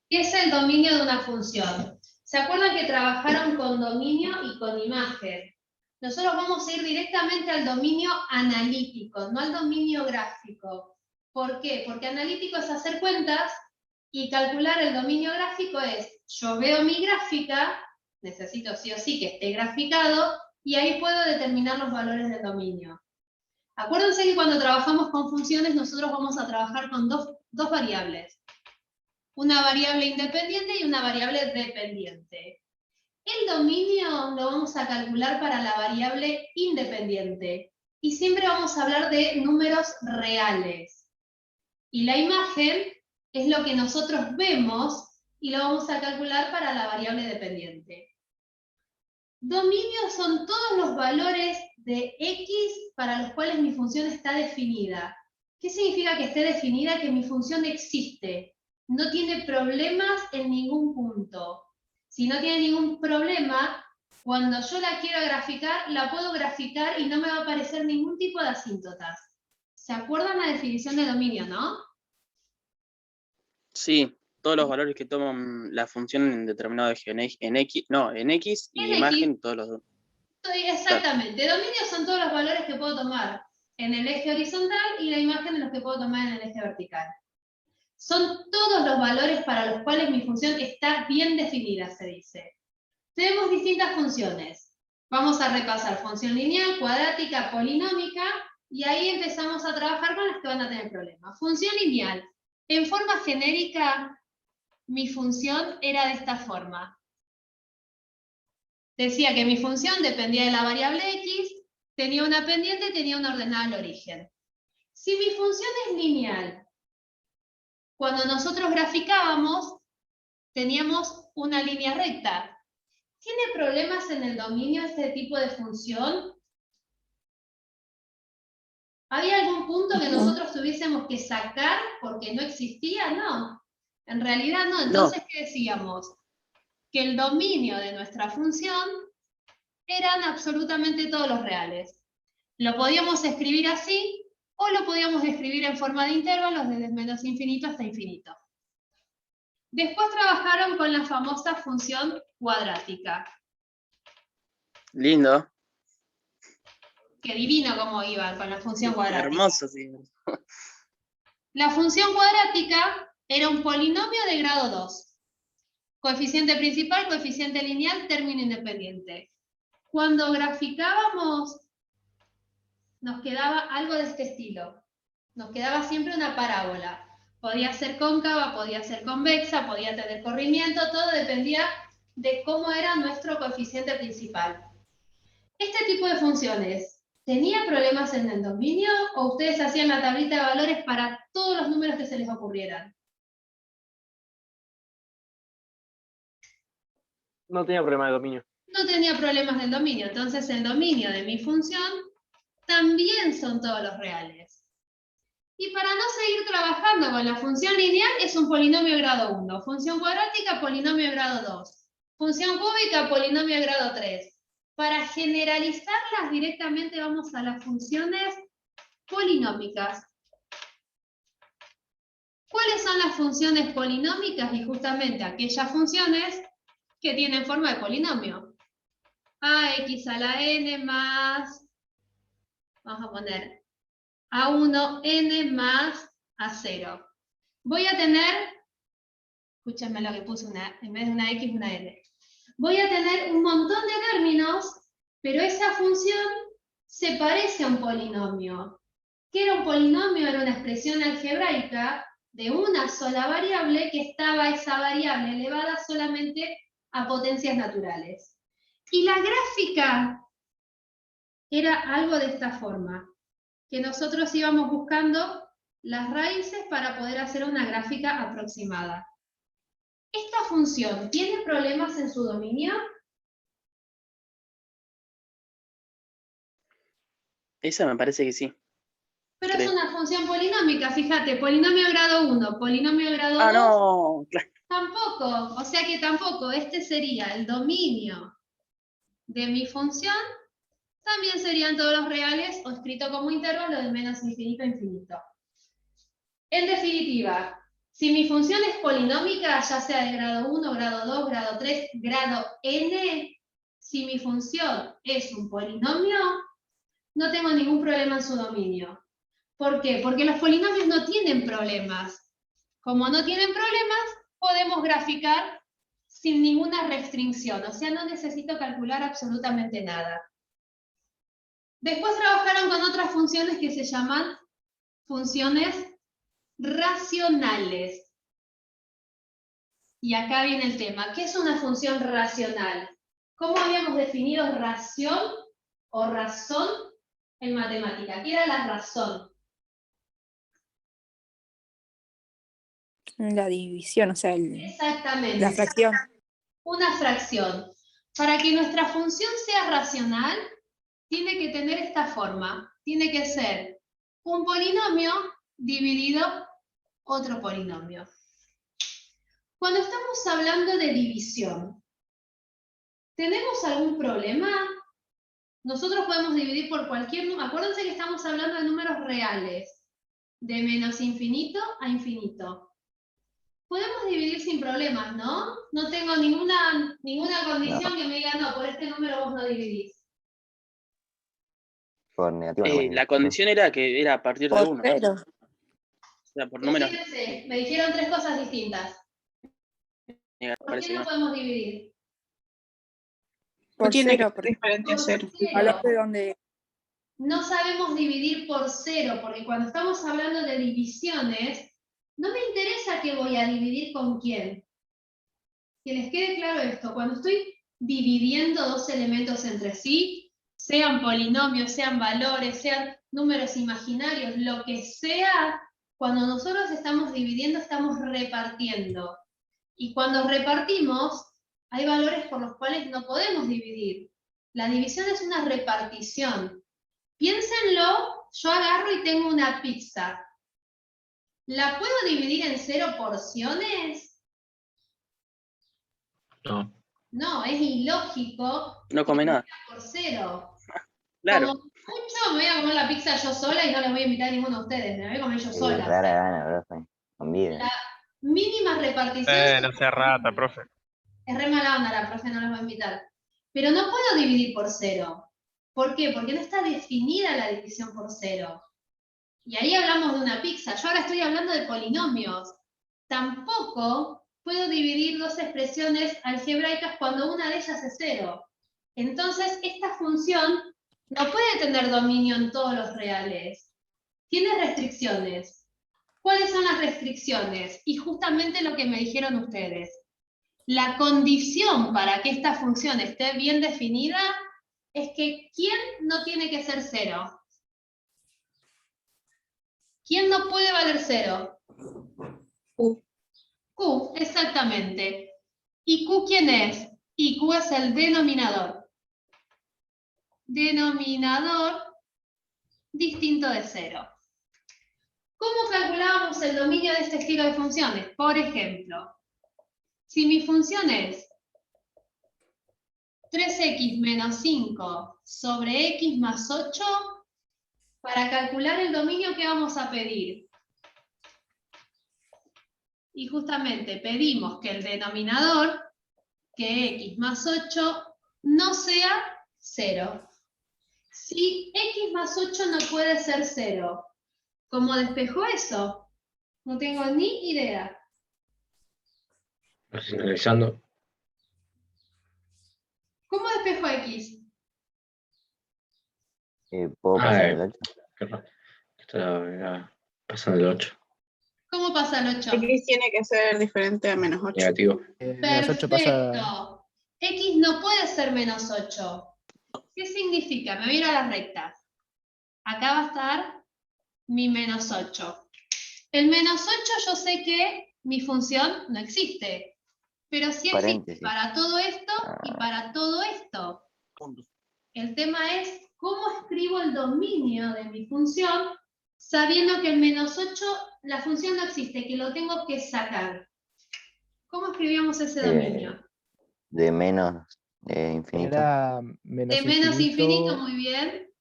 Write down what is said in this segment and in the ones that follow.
¿Qué es el dominio de una función? ¿Se acuerdan que trabajaron con dominio y con imagen? Nosotros vamos a ir directamente al dominio analítico, no al dominio gráfico. ¿Por qué? Porque analítico es hacer cuentas y calcular el dominio gráfico es, yo veo mi gráfica, necesito sí o sí que esté graficado, y ahí puedo determinar los valores del dominio. Acuérdense que cuando trabajamos con funciones, nosotros vamos a trabajar con dos variables. Una variable independiente y una variable dependiente. El dominio lo vamos a calcular para la variable independiente. Y siempre vamos a hablar de números reales. Y la imagen es lo que nosotros vemos y lo vamos a calcular para la variable dependiente. Dominio son todos los valores de x para los cuales mi función está definida. ¿Qué significa que esté definida? Que mi función existe. No tiene problemas en ningún punto. Si no tiene ningún problema, cuando yo la quiero graficar, la puedo graficar y no me va a aparecer ningún tipo de asíntotas. ¿Se acuerdan la definición de dominio, no? Sí, todos los valores que toman la función en determinado eje, en X y En X, imagen, todos los dos. exactamente. Dominio son todos los valores que puedo tomar en el eje horizontal y la imagen de los que puedo tomar en el eje vertical. Son todos los valores para los cuales mi función está bien definida, se dice. Tenemos distintas funciones. Vamos a repasar función lineal, cuadrática, polinómica, y ahí empezamos a trabajar con las que van a tener problemas. Función lineal. En forma genérica, mi función era de esta forma. Decía que mi función dependía de la variable x, tenía una pendiente y tenía una ordenada al origen. Si mi función es lineal, cuando nosotros graficábamos, teníamos una línea recta. ¿Tiene problemas en el dominio este tipo de función? ¿Había algún punto que nosotros tuviésemos que sacar porque no existía? No, en realidad no. Entonces, ¿qué decíamos? Que el dominio de nuestra función eran absolutamente todos los reales. Lo podíamos escribir así o lo podíamos escribir en forma de intervalos desde menos infinito hasta infinito. Después trabajaron con la famosa función cuadrática. Lindo. Qué divino cómo iba con la función cuadrática. Hermoso, sí. La función cuadrática era un polinomio de grado 2. Coeficiente principal, coeficiente lineal, término independiente. Cuando graficábamos, nos quedaba algo de este estilo. Nos quedaba siempre una parábola. Podía ser cóncava, podía ser convexa, podía tener corrimiento, todo dependía de cómo era nuestro coeficiente principal. Este tipo de funciones, ¿tenía problemas en el dominio o ustedes hacían la tablita de valores para todos los números que se les ocurrieran? No tenía problema de dominio. No tenía problemas del dominio, entonces el dominio de mi función también son todos los reales. Y para no seguir trabajando con la función lineal, es un polinomio grado 1. Función cuadrática, polinomio grado 2. Función cúbica, polinomio grado 3. Para generalizarlas directamente vamos a las funciones polinómicas. ¿Cuáles son las funciones polinómicas? Y justamente aquellas funciones que tienen forma de polinomio. Ax a la n más, vamos a poner A1n más A0. Voy a tener, escúchenme lo que puse, en vez de una X, una N. Voy a tener un montón de términos, pero esa función se parece a un polinomio. ¿Qué era un polinomio? Era una expresión algebraica de una sola variable que estaba esa variable elevada solamente a potencias naturales. Y la gráfica era algo de esta forma, que nosotros íbamos buscando las raíces para poder hacer una gráfica aproximada. ¿Esta función tiene problemas en su dominio? Esa me parece que sí. Pero es una función polinómica, fíjate, polinomio grado 1, polinomio grado 2. No, claro. Tampoco, o sea que tampoco, este sería el dominio de mi función, también serían todos los reales o escrito como intervalo de menos infinito a infinito. En definitiva, Si mi función es polinómica, ya sea de grado 1, grado 2, grado 3, grado n, si mi función es un polinomio, no tengo ningún problema en su dominio. ¿Por qué? Porque los polinomios no tienen problemas. Como no tienen problemas, podemos graficar sin ninguna restricción, o sea, no necesito calcular absolutamente nada. Después trabajaron con otras funciones que se llaman funciones racionales. Y acá viene el tema. ¿Qué es una función racional? ¿Cómo habíamos definido ración o razón en matemática? ¿Qué era la razón? La división, o sea, la Exactamente. fracción. Una fracción. Para que nuestra función sea racional, tiene que tener esta forma. Tiene que ser un polinomio dividido otro polinomio. Cuando estamos hablando de división, ¿tenemos algún problema? Nosotros podemos dividir por cualquier número. Acuérdense que estamos hablando de números reales, de menos infinito a infinito. Podemos dividir sin problemas, ¿no? No tengo ninguna condición que me diga, no, por este número vos no dividís. Por negativo nomás, La condición era que era a partir de Por 1. cero. O sea, por números. Fíjense, me dijeron tres cosas distintas. ¿Por Parece qué que no no. podemos dividir? Por tiene cero, que porque ser diferente a Por cero. cero. valor de donde No sabemos dividir por cero, porque cuando estamos hablando de divisiones, no me interesa que voy a dividir con quién. Que les quede claro esto, cuando estoy dividiendo dos elementos entre sí, sean polinomios, sean valores, sean números imaginarios, lo que sea, cuando nosotros estamos dividiendo, estamos repartiendo. Y cuando repartimos, hay valores por los cuales no podemos dividir. La división es una repartición. Piénsenlo, yo agarro y tengo una pizza. ¿La puedo dividir en 0 porciones? No. No, es ilógico. No come nada. Por 0. Claro. Como mucho me voy a comer la pizza yo sola y no les voy a invitar a ninguno de ustedes, me la voy a comer yo Sí, sola. rara gana, profe. Convive. La mínima repartición No sea rata, profe. es re mala onda, la profe no los va a invitar. Pero no puedo dividir por 0. ¿Por qué? Porque no está definida la división por 0. Y ahí hablamos de una pizza. Yo ahora estoy hablando de polinomios. Tampoco puedo dividir dos expresiones algebraicas cuando una de ellas es 0. Entonces, esta función no puede tener dominio en todos los reales. Tiene restricciones. ¿Cuáles son las restricciones? Y justamente lo que me dijeron ustedes. La condición para que esta función esté bien definida es que ¿quién no tiene que ser 0? ¿Quién no puede valer 0? Q. Q, exactamente. ¿Y Q quién es? Y Q es el denominador. Denominador distinto de 0. ¿Cómo calculábamos el dominio de este estilo de funciones? Por ejemplo, si mi función es 3x menos 5 sobre x más 8, para calcular el dominio, ¿qué vamos a pedir? Y justamente pedimos que el denominador, que x más 8, no sea 0. Si x más 8 no puede ser 0, ¿cómo despejo eso? No tengo ni idea. Racionalizando. ¿Cómo despejo x? ¿Puedo pasar el 8? Está pasando el 8. ¿Cómo pasa el 8? X tiene que ser diferente a menos 8. Negativo. Menos 8 pasa. Perfecto. X no puede ser menos 8. ¿Qué significa? Me voy a ir a las rectas. Acá va a estar mi menos 8. El menos 8 yo sé que mi función no existe. Pero sí existe Paréntesis. para todo esto y para todo esto. El tema es cómo escribo el dominio de mi función sabiendo que el menos 8, la función no existe, que lo tengo que sacar. ¿Cómo escribíamos ese dominio? De menos infinito. Era menos De menos infinito, infinito, muy bien,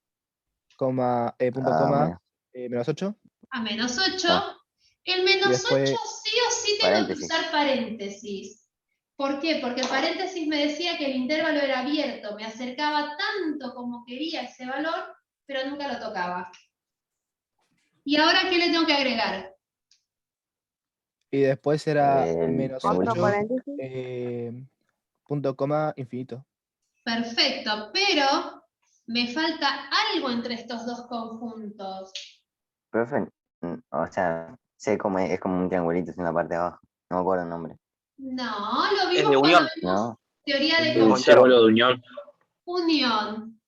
punto Ah, coma, menos 8. a menos 8. Ah. El menos después- 8 sí o sí tengo Paréntesis. que usar paréntesis. ¿Por qué? Porque paréntesis me decía que el intervalo era abierto, me acercaba tanto como quería ese valor, pero nunca lo tocaba. ¿Y ahora qué le tengo que agregar? Y después era El menos triángulo. 4 8, paréntesis. punto coma infinito. Perfecto, pero me falta algo entre estos dos conjuntos. Profe, o sea, sé cómo es como un triangulito en la parte de abajo. No me acuerdo el nombre. No, lo Es vimos de cuando unión. vimos ¿No? teoría de El Con símbolo de unión. unión.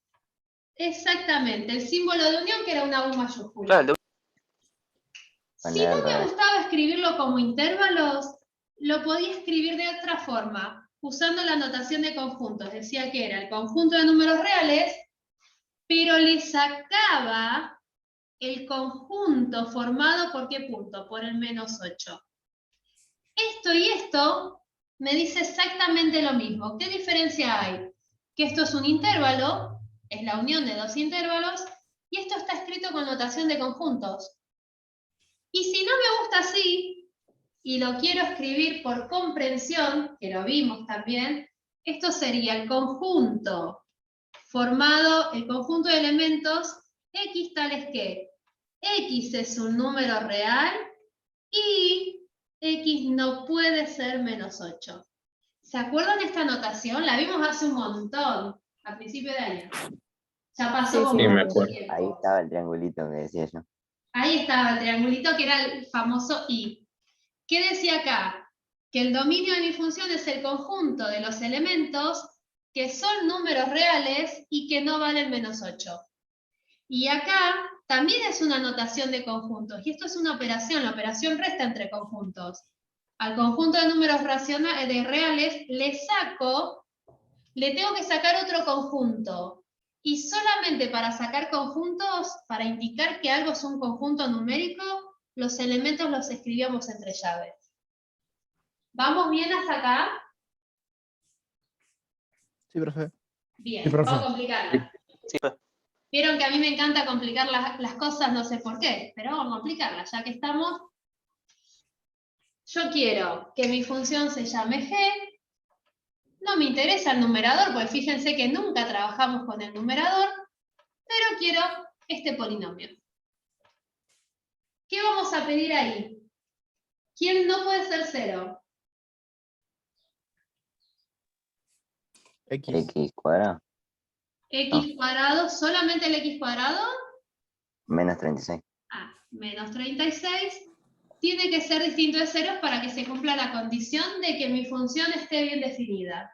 Exactamente, el símbolo de unión que era una U mayúscula. Claro, el de Si Poner no al me revés. gustaba escribirlo como intervalos, lo podía escribir de otra forma, usando la notación de conjuntos. Decía que era el conjunto de números reales, pero le sacaba el conjunto formado por qué punto, por el menos 8. Esto y esto me dice exactamente lo mismo. ¿Qué diferencia hay? Que esto es un intervalo, es la unión de dos intervalos, y esto está escrito con notación de conjuntos. Y si no me gusta así, y lo quiero escribir por comprensión, que lo vimos también, esto sería el conjunto formado, el conjunto de elementos x tales que x es un número real y x no puede ser menos 8. ¿Se acuerdan de esta notación? La vimos hace un montón, a principio de año. Ya pasó Sí, como sí, me mucho acuerdo. tiempo. Ahí estaba el triangulito que decía yo. Ahí estaba el triangulito que era el famoso I. ¿Qué decía acá? Que el dominio de mi función es el conjunto de los elementos que son números reales y que no valen menos 8. Y acá también es una notación de conjuntos, y esto es una operación, la operación resta entre conjuntos. Al conjunto de números reales le tengo que sacar otro conjunto. Y solamente para sacar conjuntos, para indicar que algo es un conjunto numérico, los elementos los escribíamos entre llaves. ¿Vamos bien hasta acá? Sí, profe. Bien, Sí, profe. vamos a complicarla. Sí, profe. Vieron que a mí me encanta complicar las cosas, no sé por qué, pero vamos a complicarlas, ya que estamos. Yo quiero que mi función se llame g. No me interesa el numerador, porque fíjense que nunca trabajamos con el numerador, pero quiero este polinomio. ¿Qué vamos a pedir ahí? ¿Quién no puede ser 0? X. X cuadrado. X cuadrado, ¿solamente el x cuadrado? Menos 36. Ah, menos 36. Tiene que ser distinto de 0 para que se cumpla la condición de que mi función esté bien definida.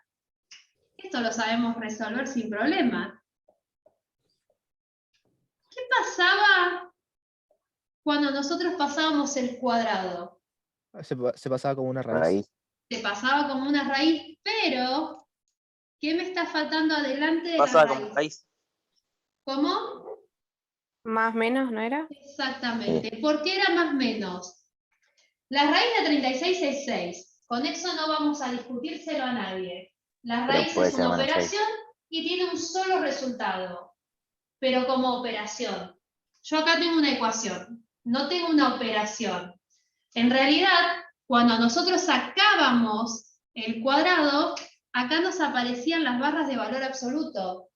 Esto lo sabemos resolver sin problema. ¿Qué pasaba cuando nosotros pasábamos el cuadrado? Se pasaba como una raíz. Raíz. Se pasaba como una raíz, pero ¿qué me está faltando adelante de Pasaba la como raíz? raíz. ¿Cómo? Más menos, ¿no era? Exactamente. ¿Por qué era más menos? La raíz de 36 es 6. Con eso no vamos a discutírselo a nadie. La Pero raíz puede es ser una menos 6. operación y tiene un solo resultado, pero como operación. Yo acá tengo una ecuación, no tengo una operación. En realidad, cuando nosotros sacábamos el cuadrado, acá nos aparecían las barras de valor absoluto.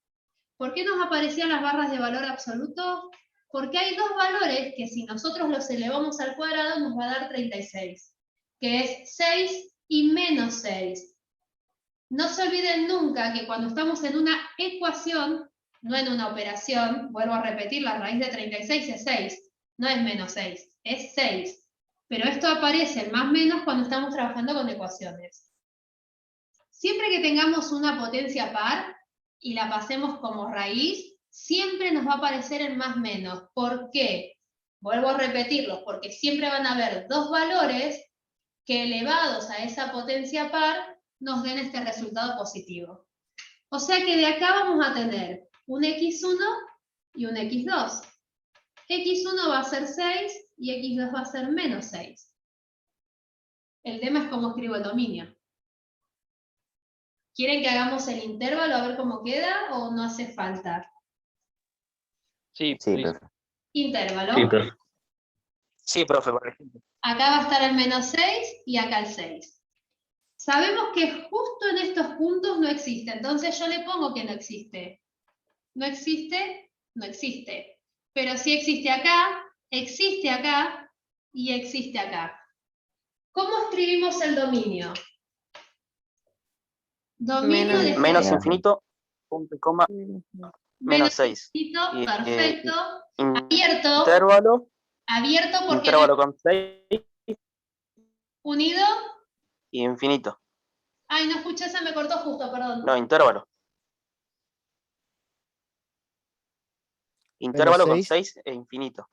¿Por qué nos aparecían las barras de valor absoluto? Porque hay dos valores que si nosotros los elevamos al cuadrado nos va a dar 36, que es 6 y menos 6. No se olviden nunca que cuando estamos en una ecuación, no en una operación, vuelvo a repetir, la raíz de 36 es 6, no es menos 6, es 6. Pero esto aparece más menos cuando estamos trabajando con ecuaciones. Siempre que tengamos una potencia par y la pasemos como raíz, siempre nos va a aparecer el más menos. ¿Por qué? Vuelvo a repetirlos, porque siempre van a haber dos valores que elevados a esa potencia par nos den este resultado positivo. O sea que de acá vamos a tener un x1 y un x2. x1 va a ser 6 y x2 va a ser menos 6. El tema es cómo escribo el dominio. ¿Quieren que hagamos el intervalo a ver cómo queda o no hace falta? Sí, Sí, please. profe. Intervalo. Sí, profe. Sí, profe, por ejemplo. Acá va a estar el menos 6 y acá el 6. Sabemos que justo en estos puntos no existe, entonces yo le pongo que no existe. No existe, no existe. Pero sí existe acá y existe acá. ¿Cómo escribimos el dominio? Dominio de Menos Menos infinito, punto y coma, menos 6. infinito, Y, perfecto. Abierto, Intervalo, abierto porque intervalo con 6 unido. y infinito. Ay, no escuché, se me cortó justo, perdón. No, intervalo. Intervalo con 6. 6 e infinito.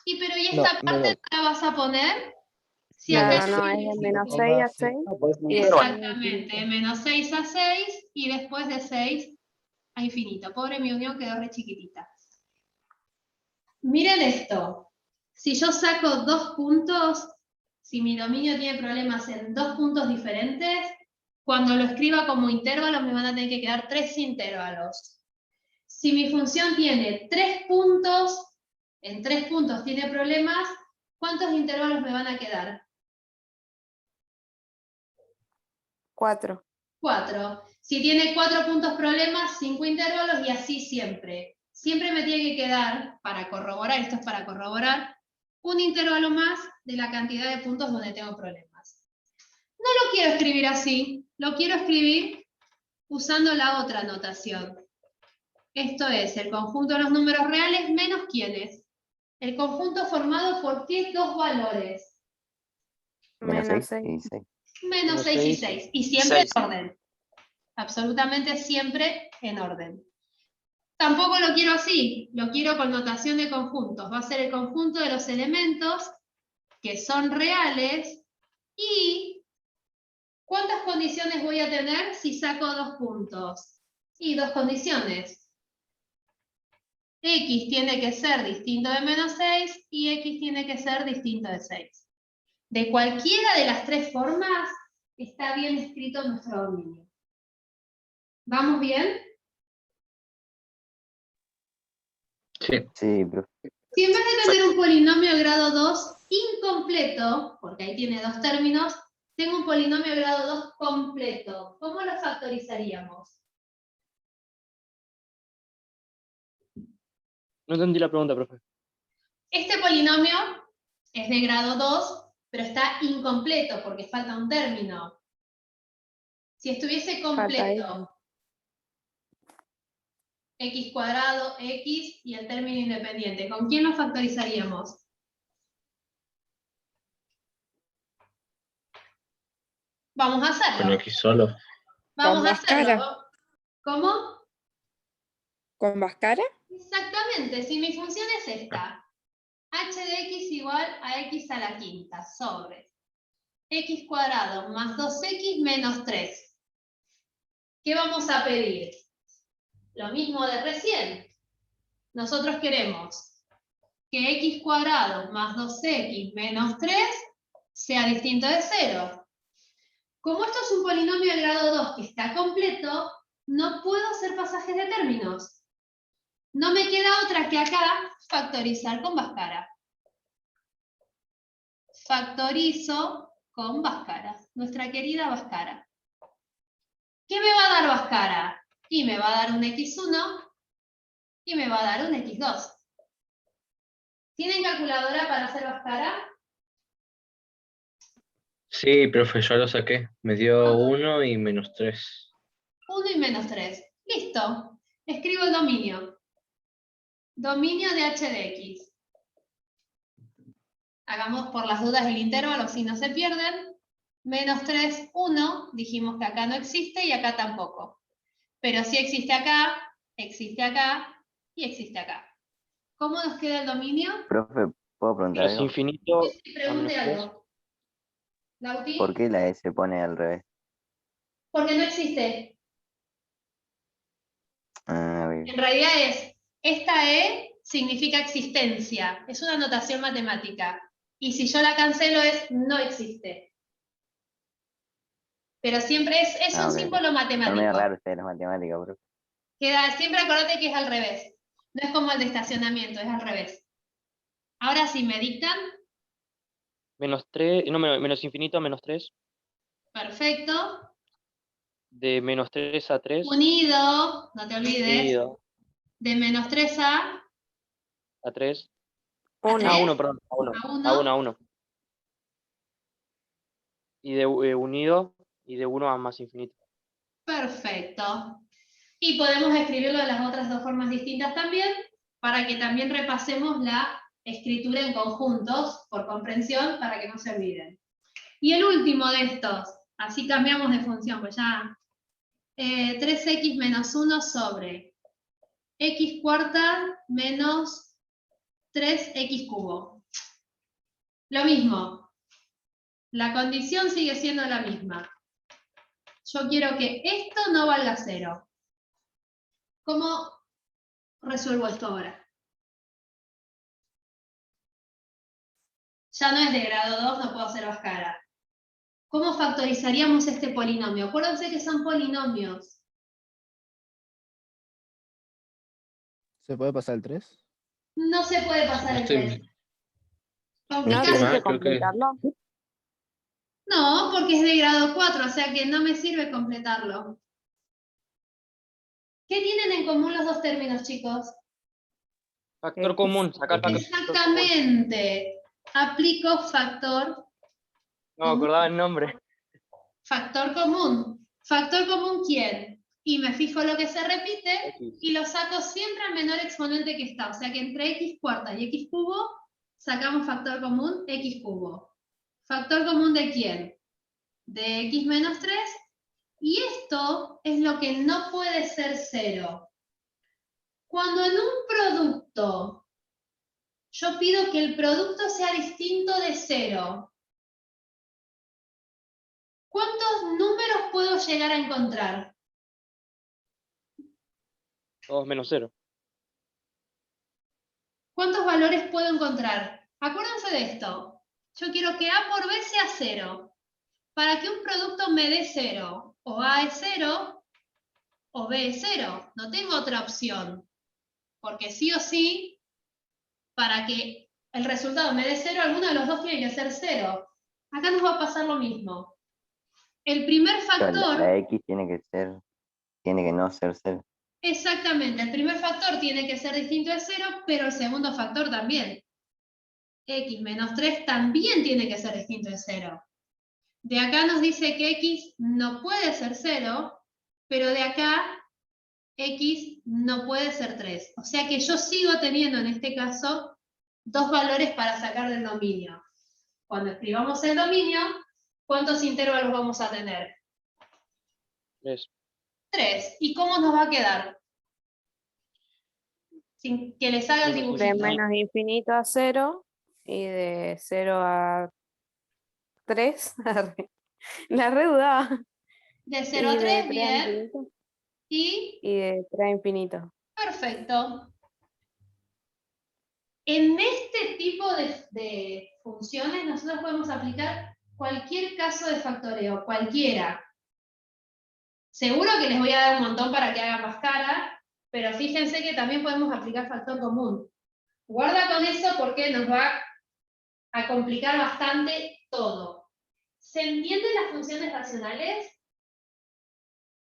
Y pero ¿y No, esta parte menos. no la vas a poner? Si Claro, acá no, es de menos 6 a 6. Y después exactamente, menos 6 a 6 y después de 6 a infinito. Pobre mi unión quedó re chiquitita. Miren esto. Si yo saco 2 puntos, si mi dominio tiene problemas en 2 puntos diferentes, cuando lo escriba como intervalo me van a tener que quedar 3 intervalos. Si mi función tiene 3 puntos, en 3 puntos tiene problemas, ¿cuántos intervalos me van a quedar? 4. 4. Si tiene 4 puntos problemas, 5 intervalos y así siempre. Siempre me tiene que quedar, para corroborar, esto es para corroborar, un intervalo más de la cantidad de puntos donde tengo problemas. No lo quiero escribir así, lo quiero escribir usando la otra notación. Esto es el conjunto de los números reales menos ¿quiénes? El conjunto formado por ¿qué dos valores? Menos Menos 6 y 6. 6. Menos 6 y 6. Y siempre en orden. Absolutamente siempre en orden. Tampoco lo quiero así, lo quiero con notación de conjuntos. Va a ser el conjunto de los elementos que son reales y ¿cuántas condiciones voy a tener si saco 2 puntos? Y 2 condiciones. X tiene que ser distinto de menos 6 y X tiene que ser distinto de 6. De cualquiera de las 3 formas está bien escrito nuestro dominio. ¿Vamos bien? Sí. Sí, profe. Si en vez de tener un polinomio de grado 2 incompleto, porque ahí tiene 2 términos, tengo un polinomio de grado 2 completo, ¿cómo lo factorizaríamos? No entendí la pregunta, profe. Este polinomio es de grado 2, pero está incompleto porque falta un término. Si estuviese completo, x cuadrado, x y el término independiente, ¿con quién lo factorizaríamos? Vamos a Con hacerlo. X solo. Vamos ¿Con a hacerlo. Bhaskara? ¿Cómo? ¿Con Bhaskara? Exactamente, si mi función es esta, h de x igual a x a la quinta sobre x cuadrado más 2x menos 3. ¿Qué vamos a pedir? Lo mismo de recién. Nosotros queremos que x cuadrado más 2x menos 3 sea distinto de 0. Como esto es un polinomio de grado 2 que está completo, no puedo hacer pasajes de términos. No me queda otra que acá factorizar con Bhaskara. Factorizo con Bhaskara, nuestra querida Bhaskara. ¿Qué me va a dar Bhaskara? Y me va a dar un x1 y me va a dar un x2. ¿Tienen calculadora para hacer Bhaskara? Sí, profe, ya lo saqué. Me dio 1 y menos 3. 1 y menos 3. Listo. Escribo el dominio. Dominio de h de x. Hagamos por las dudas el intervalo, si no se pierden. Menos 3, 1. Dijimos que acá no existe y acá tampoco. Pero sí existe acá y existe acá. ¿Cómo nos queda el dominio? Profe, ¿puedo preguntar Menos algo? infinito Sí, a menos pregunte 3. algo. ¿Lauti? ¿Por qué la E se pone al revés? Porque no existe. Ah, bien. En realidad esta E significa existencia. Es una notación matemática. Y si yo la cancelo es no existe. Pero siempre es un Ok. símbolo Son medio matemático. raros ustedes las matemáticas, profe. Siempre acordate que es al revés. No es como el de estacionamiento, es al revés. Ahora sí, ¿me dictan? Menos 3, no, menos infinito a menos 3. Perfecto. De menos 3 a 3. Unido, no te olvides. Unido De menos 3 a a 3. ¿A Uno. tres? A 1, perdón. A 1. A uno. A 1, a 1. Y de unido y de 1 a más infinito. Perfecto. Y podemos escribirlo de las otras dos formas distintas también, para que también repasemos la escritura en conjuntos, por comprensión, para que no se olviden. Y el último de estos, así cambiamos de función, pues ya 3x menos 1 sobre x cuarta menos 3x cubo. Lo mismo, la condición sigue siendo la misma. Yo quiero que esto no valga 0. ¿Cómo resuelvo esto ahora? Ya no es de grado 2, no puedo hacer Bhaskara. ¿Cómo factorizaríamos este polinomio? Acuérdense que son polinomios. ¿Se puede pasar el 3? No se puede pasar No el estoy, 3. ¿No Complicás. tienes mal, que creo que- completarlo? No, porque es de grado 4, o sea que no me sirve completarlo. ¿Qué tienen en común los dos términos, chicos? Factor X. común. Sacar factor común. Exactamente. Aplico factor. No me acordaba el nombre. Factor común. ¿Factor común quién? Y me fijo lo que se repite X. y lo saco siempre al menor exponente que está. O sea que entre x cuarta y x cubo sacamos factor común x cubo. ¿Factor común de quién? De x menos 3. Y esto es lo que no puede ser 0. Cuando en un producto yo pido que el producto sea distinto de 0, ¿cuántos números puedo llegar a encontrar? 2 menos 0. ¿Cuántos valores puedo encontrar? Acuérdense de esto. Yo quiero que A por B sea 0. Para que un producto me dé 0, o A es 0, o B es 0. No tengo otra opción. Porque sí o sí, para que el resultado me dé 0, alguno de los dos tiene que ser 0. Acá nos va a pasar lo mismo. El primer Pero factor... la X tiene que no ser 0. Exactamente, el primer factor tiene que ser distinto de 0, pero el segundo factor también. X menos 3 también tiene que ser distinto de 0. De acá nos dice que X no puede ser 0, pero de acá X no puede ser 3. O sea que yo sigo teniendo en este caso dos valores para sacar del dominio. Cuando escribamos el dominio, ¿cuántos intervalos vamos a tener? 3. 3. ¿Y cómo nos va a quedar? Sin que les haga el Menos De dibujito. menos infinito a 0 y de 0 a 3. La redudaba. De 0 a Y de 3, 3 a bien. infinito. Y Y de 3 a infinito. perfecto. En este tipo de funciones nosotros podemos aplicar cualquier caso de factoreo, cualquiera. Seguro que les voy a dar un montón para que hagan Bhaskara, pero fíjense que también podemos aplicar factor común. Guarda con eso porque nos va a complicar bastante todo. ¿Se entienden las funciones racionales?